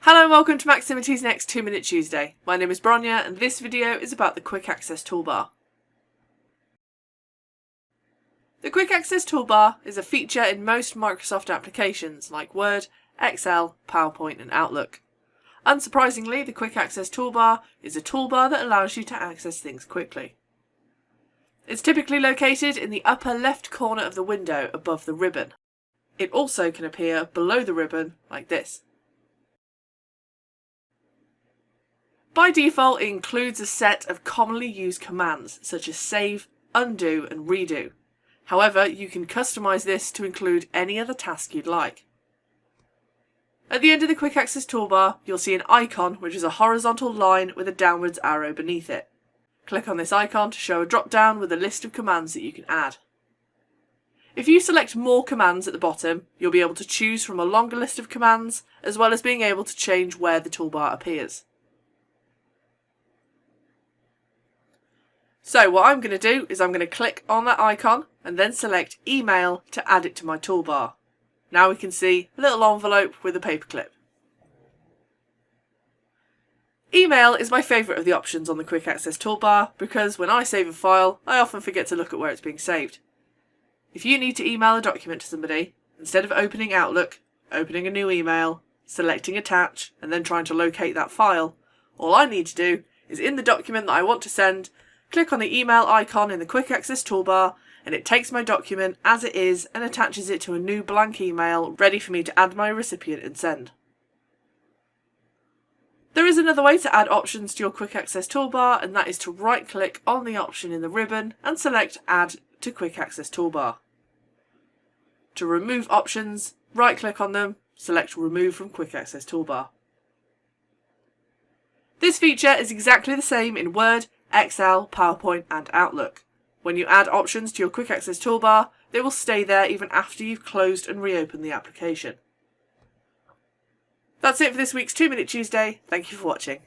Hello and welcome to Maximity's next 2-Minute Tuesday. My name is Bronya and this video is about the Quick Access Toolbar. The Quick Access Toolbar is a feature in most Microsoft applications like Word, Excel, PowerPoint and Outlook. Unsurprisingly, the Quick Access Toolbar is a toolbar that allows you to access things quickly. It's typically located in the upper left corner of the window above the ribbon. It also can appear below the ribbon like this. By default, it includes a set of commonly used commands such as save, undo and redo. However, you can customize this to include any other task you'd like. At the end of the Quick Access Toolbar, you'll see an icon which is a horizontal line with a downwards arrow beneath it. Click on this icon to show a drop-down with a list of commands that you can add. If you select more commands at the bottom, you'll be able to choose from a longer list of commands, as well as being able to change where the toolbar appears. So what I'm going to do is I'm going to click on that icon and then select Email to add it to my toolbar. Now we can see a little envelope with a paperclip. Email is my favourite of the options on the Quick Access Toolbar because when I save a file, I often forget to look at where it's being saved. If you need to email a document to somebody, instead of opening Outlook, opening a new email, selecting Attach and then trying to locate that file, all I need to do is in the document that I want to send, click on the email icon in the Quick Access Toolbar and it takes my document as it is and attaches it to a new blank email ready for me to add my recipient and send. There is another way to add options to your Quick Access Toolbar, and that is to right click on the option in the ribbon and select Add to Quick Access Toolbar. To remove options, right click on them, select Remove from Quick Access Toolbar. This feature is exactly the same in Word, Excel, PowerPoint and Outlook. When you add options to your Quick Access Toolbar, they will stay there even after you've closed and reopened the application. That's it for this week's 2-Minute Tuesday. Thank you for watching.